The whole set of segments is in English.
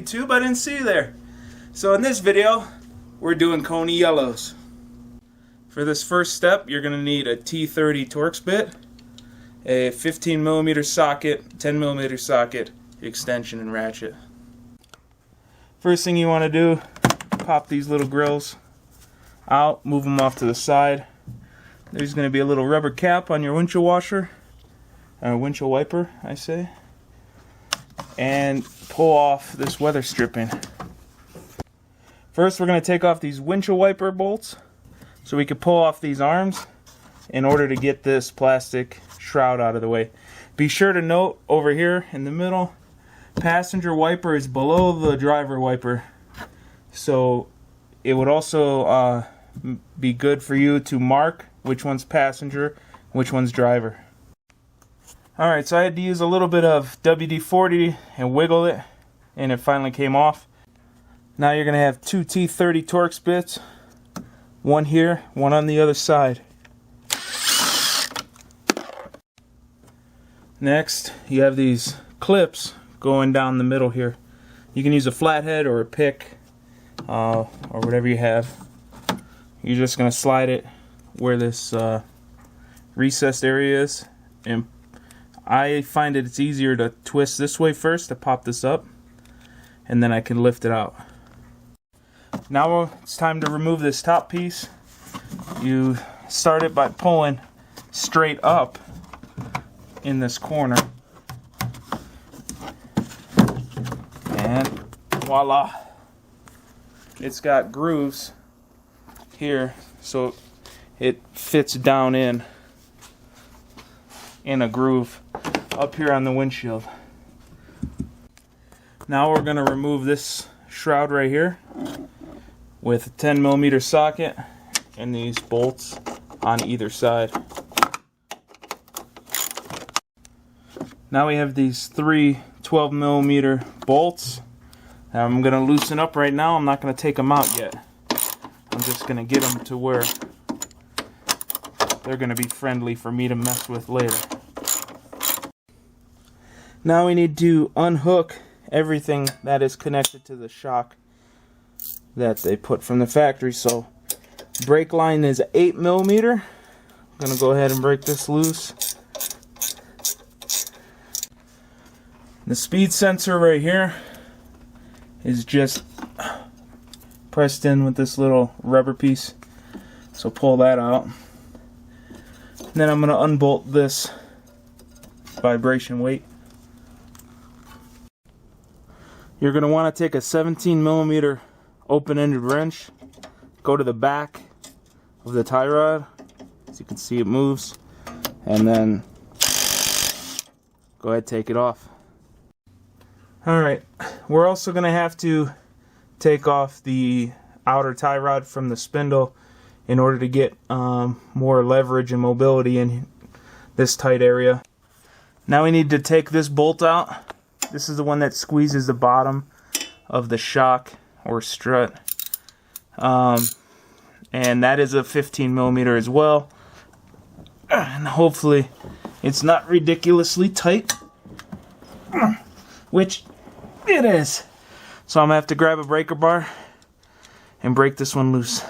YouTube, I didn't see you there. So in this video, we're doing Koni Yellows. For this first step, you're going to need a T30 Torx bit, a 15mm socket, 10mm socket, extension, and ratchet. First thing you want to do, pop these little grills out, move them off to the side. There's going to be a little rubber cap on your windshield washer, or windshield wiper, I say, and pull off this weather stripping. First, we're going to take off these windshield wiper bolts so we can pull off these arms in order to get this plastic shroud out of the way. Be sure to note over here in the middle, passenger wiper is below the driver wiper, so it would also be good for you to mark which one's passenger, which one's driver. Alright, so I had to use a little bit of WD-40 and wiggle it, and it finally came off. Now you're going to have two T30 Torx bits, one here, one on the other side. Next, you have these clips going down the middle here. You can use a flathead or a pick, or whatever you have. You're just going to slide it where this recessed area is, and I find it's easier to twist this way first to pop this up, and then I can lift it out. Now it's time to remove this top piece. You start it by pulling straight up in this corner, and voila, it's got grooves here so it fits down in a groove up here on the windshield. Now we're going to remove this shroud right here with a 10mm socket and these bolts on either side. Now we have these three 12mm bolts. I'm going to loosen up right now. I'm not going to take them out yet. I'm just going to get them to where they're going to be friendly for me to mess with later. Now we need to unhook everything that is connected to the shock that they put from the factory. So brake line is 8mm. I'm going to go ahead and break this loose. The speed sensor right here is just pressed in with this little rubber piece. So pull that out. And then I'm going to unbolt this vibration weight. You're going to want to take a 17mm open-ended wrench, go to the back of the tie rod, as you can see it moves, and then go ahead and take it off. Alright, we're also going to have to take off the outer tie rod from the spindle in order to get more leverage and mobility in this tight area. Now we need to take this bolt out. This is the one that squeezes the bottom of the shock or strut. And that is a 15mm as well. And hopefully it's not ridiculously tight, which it is. So I'm going to have to grab a breaker bar and break this one loose.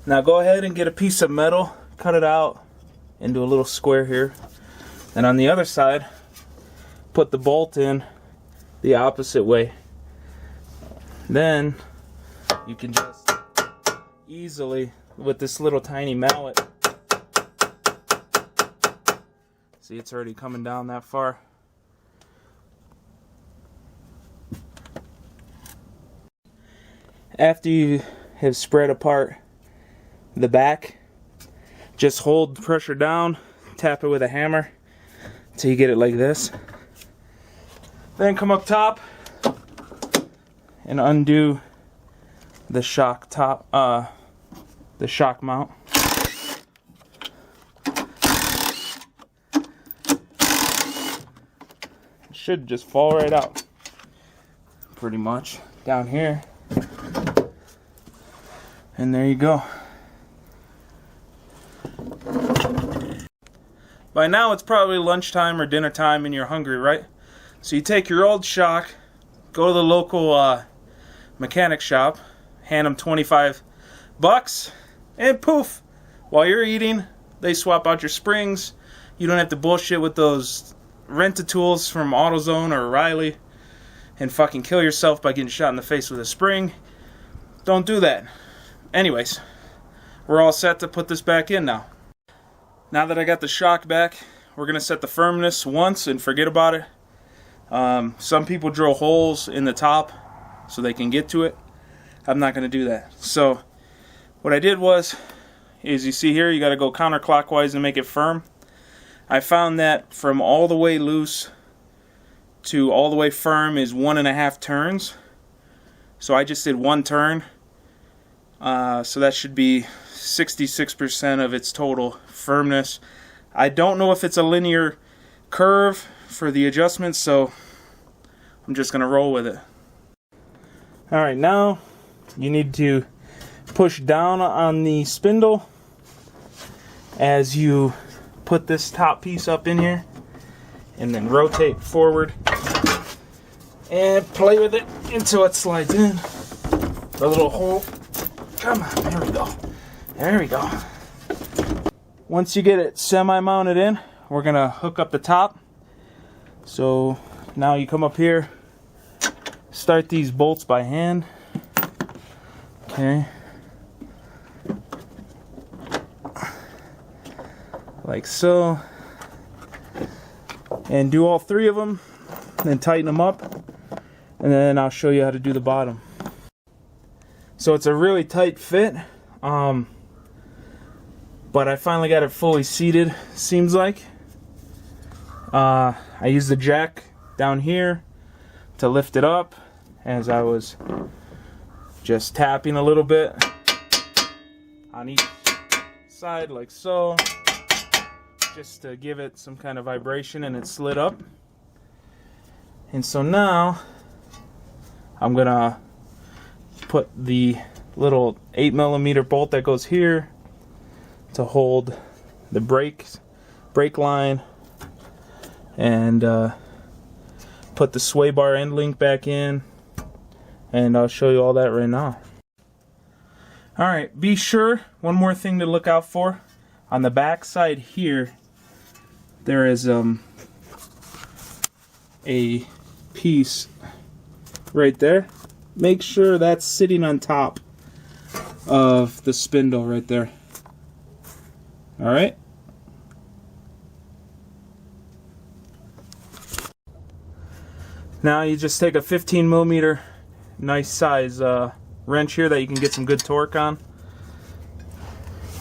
Now go ahead and get a piece of metal, cut it out into a little square here. And on the other side, put the bolt in the opposite way. Then you can just easily, with this little tiny mallet, see, it's already coming down that far. After you have spread apart the back, just hold pressure down, tap it with a hammer until you get it like this. Then come up top and undo the shock the shock mount. It should just fall right out, pretty much, down here. And there you go. By now it's probably lunchtime or dinner time and you're hungry, right? So you take your old shock, go to the local mechanic shop, hand them $25, and poof, while you're eating, they swap out your springs. You don't have to bullshit with those rent-a-tools from AutoZone or O'Reilly and fucking kill yourself by getting shot in the face with a spring. Don't do that. Anyways, we're all set to put this back in now. Now that I got the shock back, we're going to set the firmness once and forget about it. Some people drill holes in the top so they can get to it. I'm not going to do that. So what I did is you see here, you got to go counterclockwise and make it firm. I found that from all the way loose to all the way firm is 1.5 turns. So I just did 1 turn. So that should be 66% of its total firmness. I don't know if it's a linear curve for the adjustments, so I'm just going to roll with it. Alright, now you need to push down on the spindle as you put this top piece up in here, and then rotate forward and play with it until it slides in. The little hole. Come on, there we go. There we go. Once you get it semi-mounted in, we're going to hook up the top. So now you come up here, start these bolts by hand. Okay. Like so. And do all 3 of them, then tighten them up, and then I'll show you how to do the bottom. So it's a really tight fit, but I finally got it fully seated, seems like. I used the jack down here to lift it up as I was just tapping a little bit on each side like so, just to give it some kind of vibration, and it slid up. And so now I'm gonna put the little 8mm bolt that goes here to hold the brake line, and put the sway bar end link back in, and I'll show you all that right now. Alright, be sure, one more thing to look out for, on the back side here there is a piece right there. Make sure that's sitting on top of the spindle right there. Alright? Now you just take a 15mm nice size wrench here that you can get some good torque on.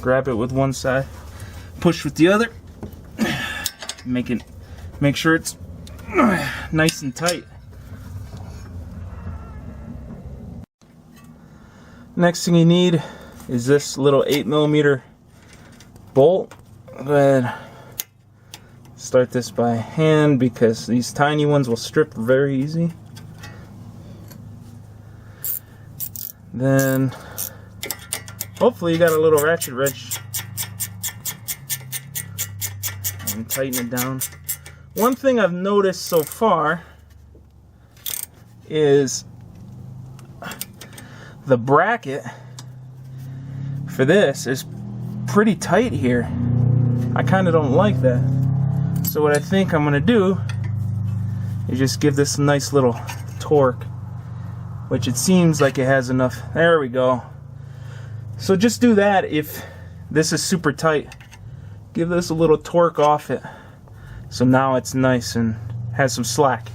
Grab it with one side, push with the other, make sure it's nice and tight. Next thing you need is this little 8mm bolt. Go ahead, start this by hand because these tiny ones will strip very easy. Then hopefully you got a little ratchet wrench and tighten it down. One thing I've noticed so far is the bracket for this is pretty tight here. I kind of don't like that. So what I think I'm gonna do is just give this a nice little torque, which it seems like it has enough. There we go. So just do that if this is super tight. Give this a little torque off it, so now it's nice and has some slack.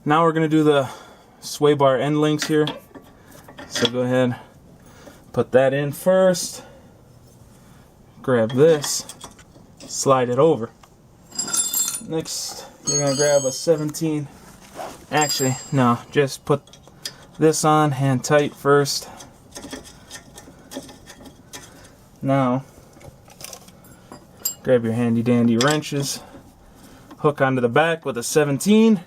Now we're gonna do the sway bar end links here. So go ahead, put that in first. Grab this, slide it over. Next, you're gonna grab a 17. Actually, no, just put this on, hand tight first. Now, grab your handy dandy wrenches, hook onto the back with a 17.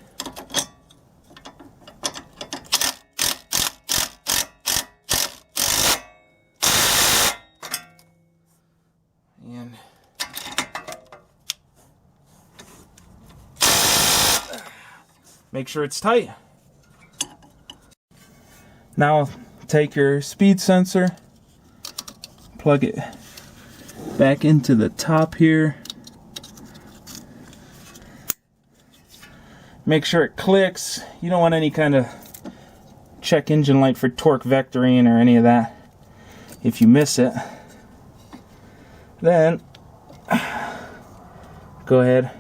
And make sure it's tight. Now take your speed sensor, plug it back into the top here. Make sure it clicks. You don't want any kind of check engine light for torque vectoring or any of that. If you miss it, then go ahead,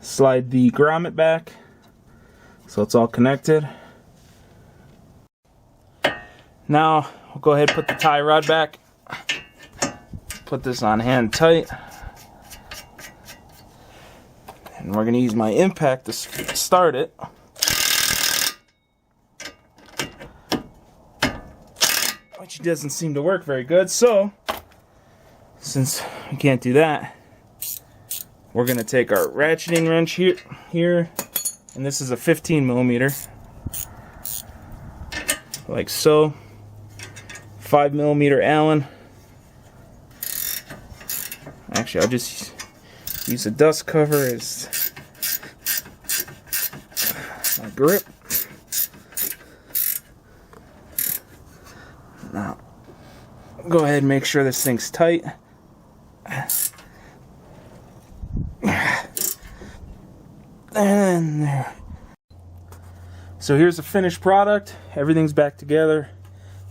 slide the grommet back so it's all connected. Now we'll go ahead and put the tie rod back. Put this on hand tight. And we're going to use my impact to start it. Which doesn't seem to work very good, so since we can't do that, we're going to take our ratcheting wrench here, and this is a 15mm, like so, 5mm Allen. Actually, I'll just use a dust cover as my grip. Now, go ahead and make sure this thing's tight. And there. So here's the finished product. Everything's back together.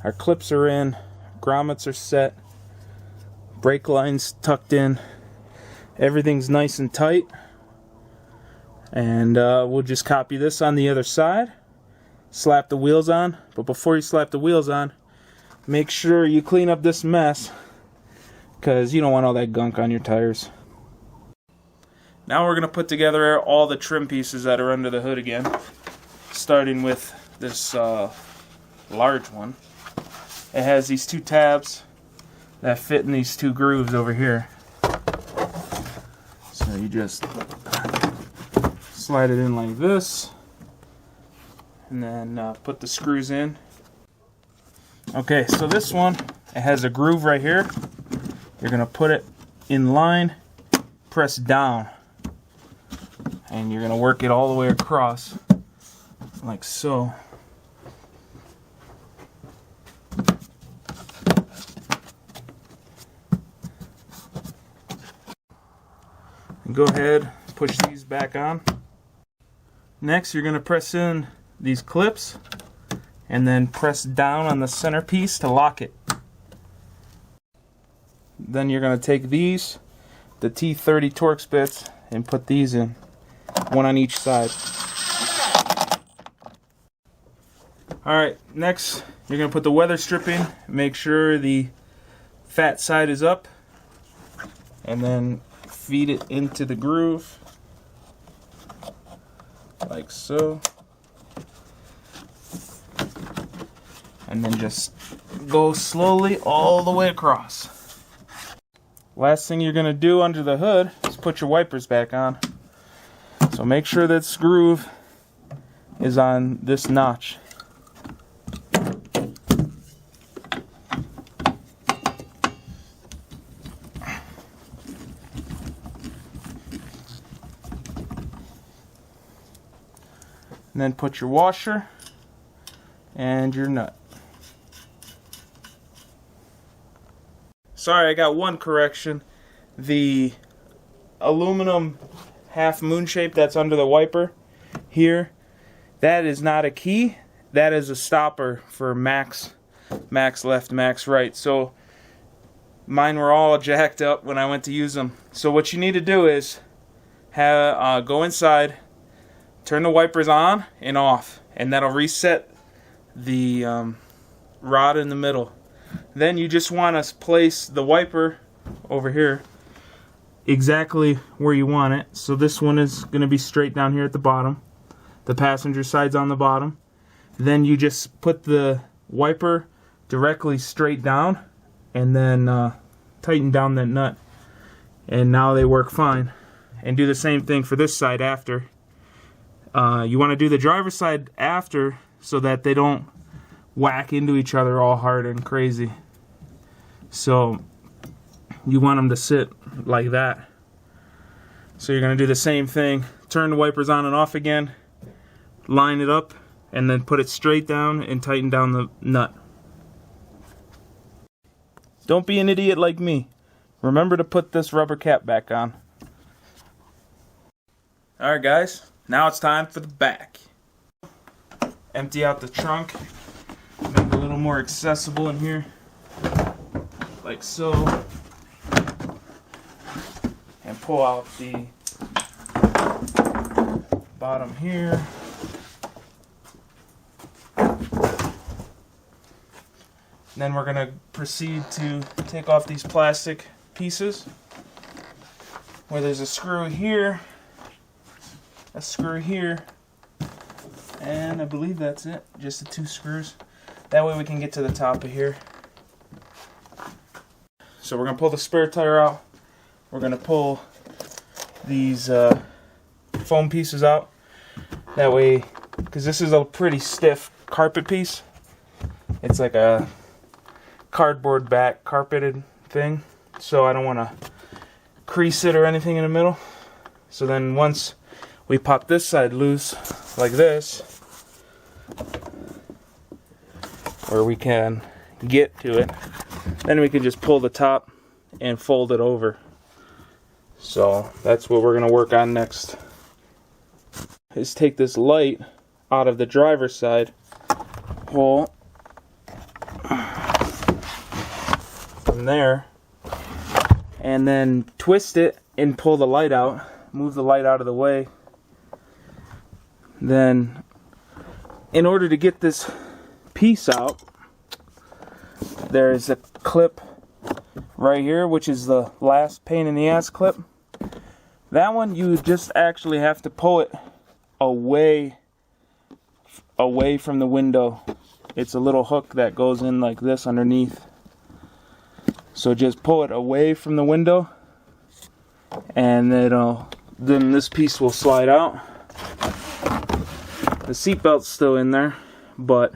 Our clips are in. Grommets are set. Brake lines tucked in. Everything's nice and tight. And we'll just copy this on the other side. Slap the wheels on. But before you slap the wheels on, make sure you clean up this mess, because you don't want all that gunk on your tires. Now we're going to put together all the trim pieces that are under the hood again, starting with this large one. It has these two tabs that fit in these two grooves over here. So you just slide it in like this, and then put the screws in. Okay, so this one, it has a groove right here. You're going to put it in line, press down, and you're going to work it all the way across, like so. And go ahead, push these back on. Next, you're going to press in these clips, and then press down on the centerpiece to lock it. Then you're going to take these, the T30 Torx bits, and put these in, one on each side. Alright, next you're going to put the weather stripping, make sure the fat side is up, and then feed it into the groove, like so. And then just go slowly all the way across. Last thing you're going to do under the hood is put your wipers back on. So make sure that this groove is on this notch. And then put your washer and your nut. Sorry, I got one correction. The aluminum half moon shape that's under the wiper here, that is not a key. That is a stopper for max left, max right. So mine were all jacked up when I went to use them. So what you need to do is go inside, turn the wipers on and off, and that'll reset the rod in the middle. Then you just want to place the wiper over here exactly where you want it. So this one is going to be straight down here at the bottom. The passenger side's on the bottom. Then you just put the wiper directly straight down, and then tighten down that nut. And now they work fine. And do the same thing for this side after. You want to do the driver's side after so that they don't whack into each other all hard and crazy. So you want them to sit like that. So you're going to do the same thing. Turn the wipers on and off again. line it up, and then put it straight down and tighten down the nut. Don't be an idiot like me. Remember to put this rubber cap back on. Alright guys, now it's time for the back. Empty out the trunk, make it a little more accessible in here, like so, and pull out the bottom here. Then we're going to proceed to take off these plastic pieces where there's a screw here, a screw here, and I believe that's it, just the 2 screws. That way we can get to the top of here. So we're going to pull the spare tire out. We're going to pull these foam pieces out. That way, because this is a pretty stiff carpet piece. It's like a cardboard back carpeted thing. So I don't want to crease it or anything in the middle. So then once we pop this side loose, like this, where we can get to it, then we can just pull the top and fold it over. So that's what we're going to work on next, is take this light out of the driver's side hole from there, and then twist it and pull the light out, move the light out of the way. Then in order to get this piece out, there's a clip right here, which is the last pain in the ass clip. That one you just actually have to pull it away from the window. It's a little hook that goes in like this underneath. So just pull it away from the window, and then this piece will slide out. The seatbelt's still in there, but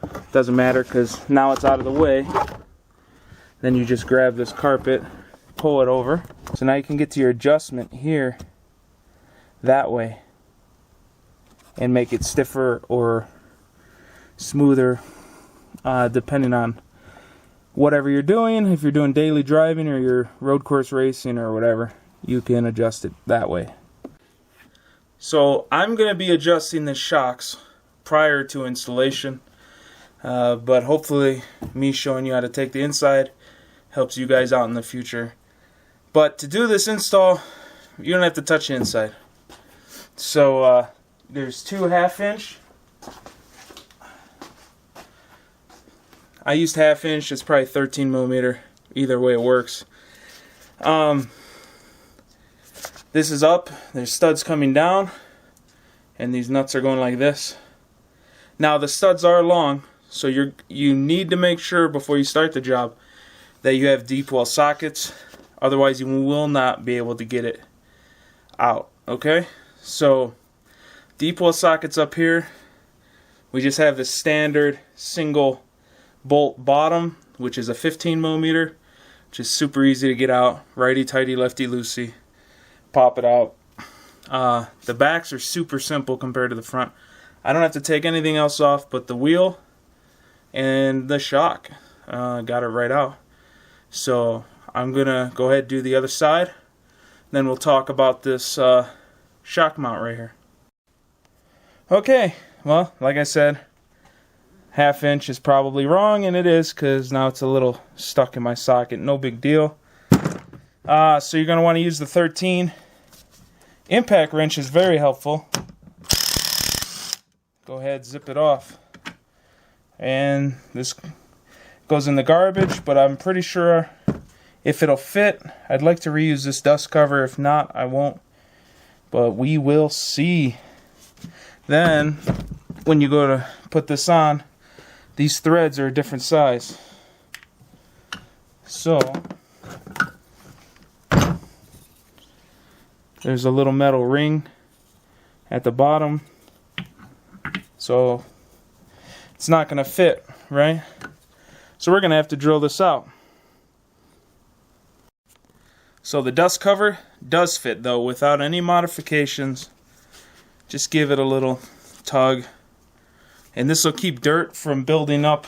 it doesn't matter because now it's out of the way. Then you just grab this carpet, pull it over. So now you can get to your adjustment here that way and make it stiffer or smoother, depending on whatever you're doing. If you're doing daily driving or you're road course racing or whatever, you can adjust it that way. So I'm going to be adjusting the shocks prior to installation, but hopefully me showing you how to take the inside helps you guys out in the future. But to do this install, you don't have to touch the inside. So there's 2 1/2-inch. I used 1/2-inch. It's probably 13 millimeter. Either way it works. This is up. There's studs coming down, and these nuts are going like this. Now the studs are long, so you need to make sure before you start the job that you have deep well sockets. Otherwise you will not be able to get it out. Okay? So deep well sockets up here. We just have the standard single bolt bottom, which is a 15 millimeter, which is super easy to get out. Righty tighty, lefty loosey. Pop it out. The backs are super simple compared to the front. I don't have to take anything else off but the wheel and the shock. Got it right out. So I'm gonna go ahead and do the other side. Then we'll talk about this shock mount right here. Okay, well, like I said, 1/2-inch is probably wrong, and it is, because now it's a little stuck in my socket. No big deal. So you're going to want to use the 13. Impact wrench is very helpful. Go ahead, zip it off. And this goes in the garbage, but I'm pretty sure if it'll fit, I'd like to reuse this dust cover. If not, I won't. But we will see. Then, when you go to put this on, these threads are a different size. So there's a little metal ring at the bottom, so it's not going to fit, right? So we're going to have to drill this out. So the dust cover does fit though, without any modifications. Just give it a little tug, and this will keep dirt from building up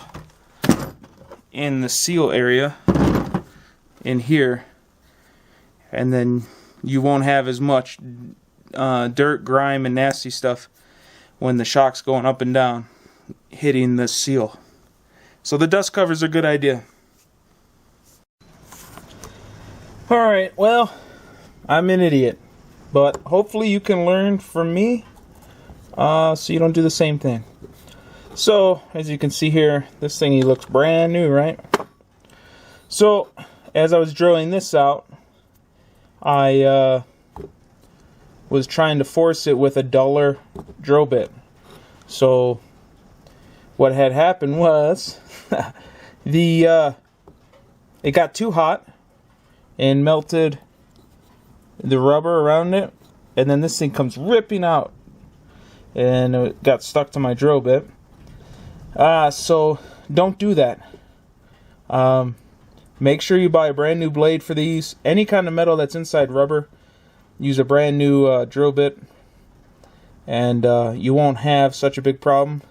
in the seal area in here, and then you won't have as much dirt, grime, and nasty stuff when the shock's going up and down hitting the seal. So the dust cover's a good idea. Alright, well, I'm an idiot, but hopefully you can learn from me so you don't do the same thing. So, as you can see here, this thingy looks brand new, right? So, as I was drilling this out, I was trying to force it with a duller drill bit. So, what had happened was it got too hot and melted the rubber around it, and then this thing comes ripping out, and it got stuck to my drill bit. So don't do that. Make sure you buy a brand new blade for these. Any kind of metal that's inside rubber, use a brand new drill bit, and you won't have such a big problem.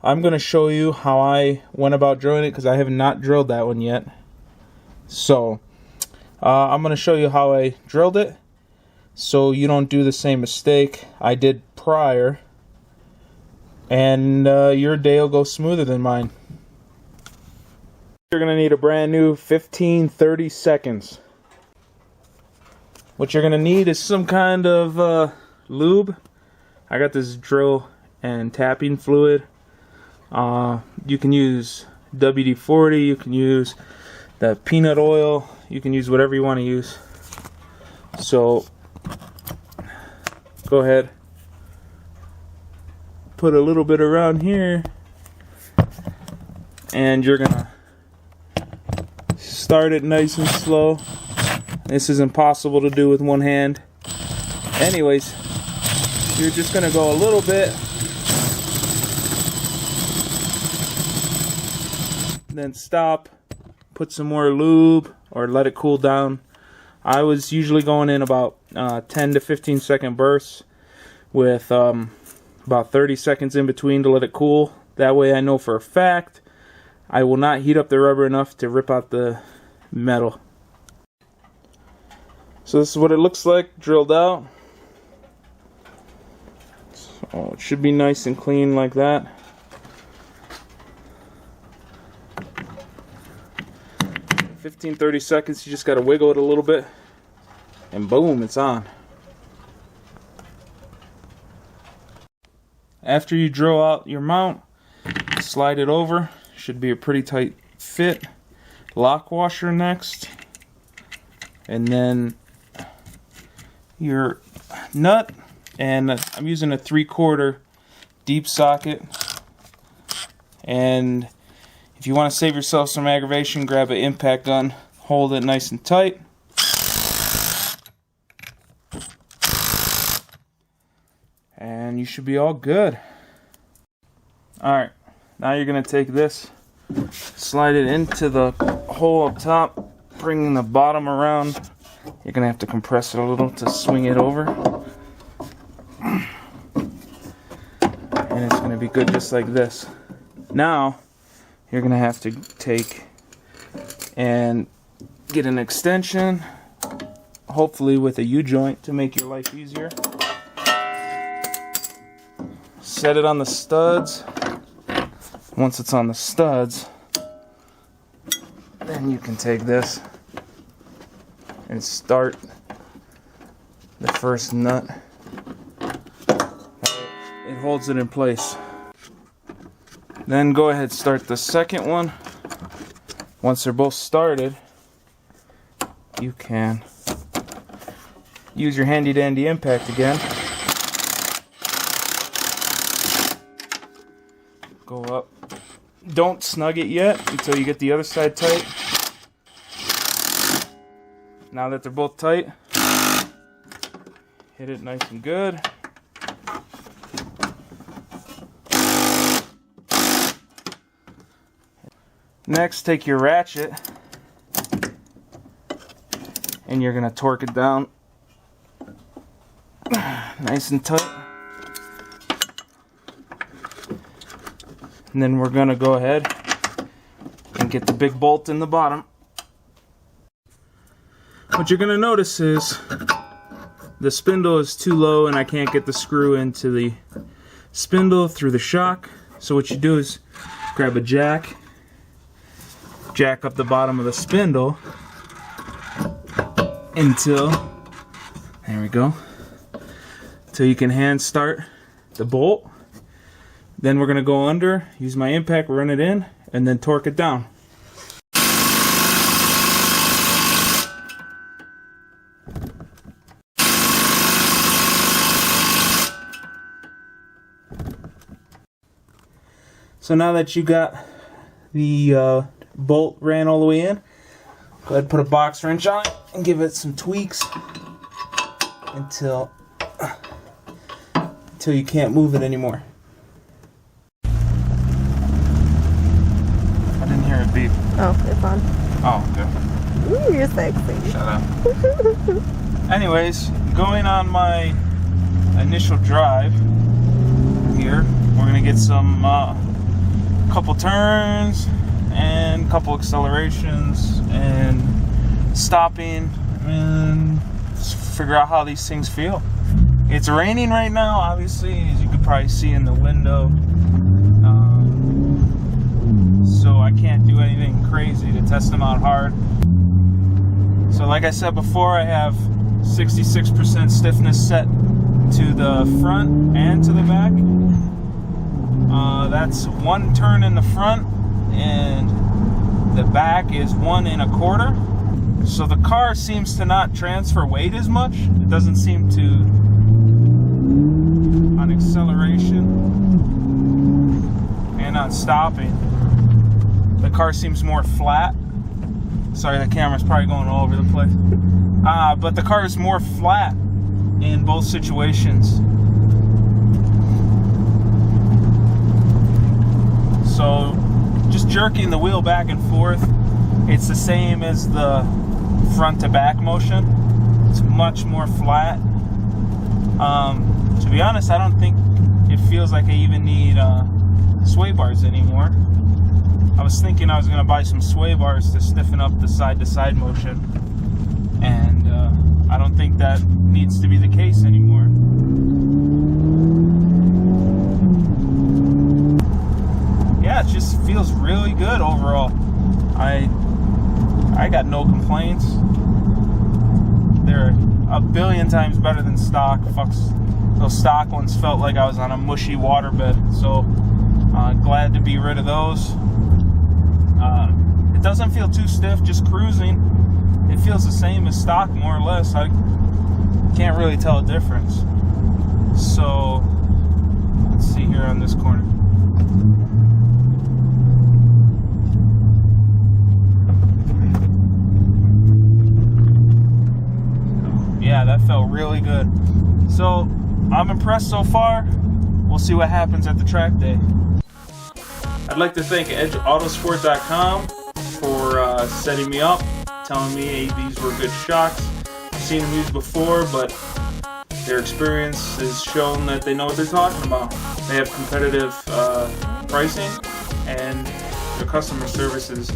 I'm going to show you how I went about drilling it, because I have not drilled that one yet. So I'm going to show you how I drilled it, so you don't do the same mistake I did prior, and your day will go smoother than mine. You're going to need a brand new 15-30 seconds. What you're going to need is some kind of lube. I got this drill and tapping fluid. You can use WD-40, you can use the peanut oil, you can use whatever you want to use. So go ahead, put a little bit around here, and you're gonna start it nice and slow. This is impossible to do with one hand. Anyways, you're just gonna go a little bit, then stop, put some more lube, or let it cool down. I was usually going in about 10 to 15 second bursts with about 30 seconds in between to let it cool. That way I know for a fact I will not heat up the rubber enough to rip out the metal. So this is what it looks like drilled out. So it should be nice and clean like that. 15-30 seconds, you just got to wiggle it a little bit, and boom, it's on. After you drill out your mount, slide it over. Should be a pretty tight fit. Lock washer next, and then your nut, and I'm using a 3/4 deep socket. And if you want to save yourself some aggravation, grab an impact gun, hold it nice and tight. And you should be all good. Alright, now you're going to take this, slide it into the hole up top, bringing the bottom around. You're going to have to compress it a little to swing it over. And it's going to be good just like this. Now, you're going to have to take and get an extension, hopefully with a U-joint to make your life easier. Set it on the studs. Once it's on the studs, then you can take this and start the first nut. It holds it in place. Then go ahead, start the second one. Once they're both started, you can use your handy dandy impact again. Go up. Don't snug it yet until you get the other side tight. Now that they're both tight, hit it nice and good. Next, take your ratchet and you're going to torque it down nice and tight. And then we're going to go ahead and get the big bolt in the bottom. What you're going to notice is the spindle is too low and I can't get the screw into the spindle through the shock. So what you do is grab a jack up the bottom of the spindle until, there we go, until you can hand start the bolt. Then we're going to go under, use my impact, run it in, and then torque it down. So now that you got the bolt ran all the way in, go ahead and put a box wrench on it and give it some tweaks until you can't move it anymore. I didn't hear it beep. Oh, it's on. Oh, okay. Ooh, you're sexy. Shut up. Anyways, going on my initial drive here, we're gonna get some couple turns and couple accelerations and stopping and figure out how these things feel. It's raining right now, obviously, as you could probably see in the window, so I can't do anything crazy to test them out hard. So like I said before, I have 66% stiffness set to the front and to the back. That's 1 turn in the front and the back is 1 1/4. So the car seems to not transfer weight as much. It doesn't seem to, on acceleration and on stopping, the car seems more flat. Sorry, the camera's probably going all over the place. But the car is more flat in both situations. So just jerking the wheel back and forth, it's the same as the front to back motion. It's much more flat. To be honest, I don't think it feels like I even need sway bars anymore. I was thinking I was going to buy some sway bars to stiffen up the side-to-side motion, and I don't think that needs to be the case anymore. Yeah, it just feels really good overall. I got no complaints. They're a billion times better than stock. Those stock ones felt like I was on a mushy waterbed, so glad to be rid of those. It doesn't feel too stiff, just cruising. It feels the same as stock, more or less. I can't really tell a difference. So let's see here on this corner. Yeah, that felt really good. So I'm impressed so far. We'll see what happens at the track day. I'd like to thank EdgeAutosport.com for setting me up, telling me, hey, these were good shocks. I've seen them used before, but their experience has shown that they know what they're talking about. They have competitive pricing, and their customer service is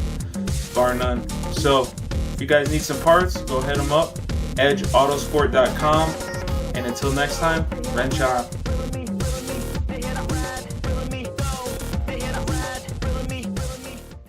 bar none. So if you guys need some parts, go hit them up, EdgeAutosport.com. And until next time, wrench on.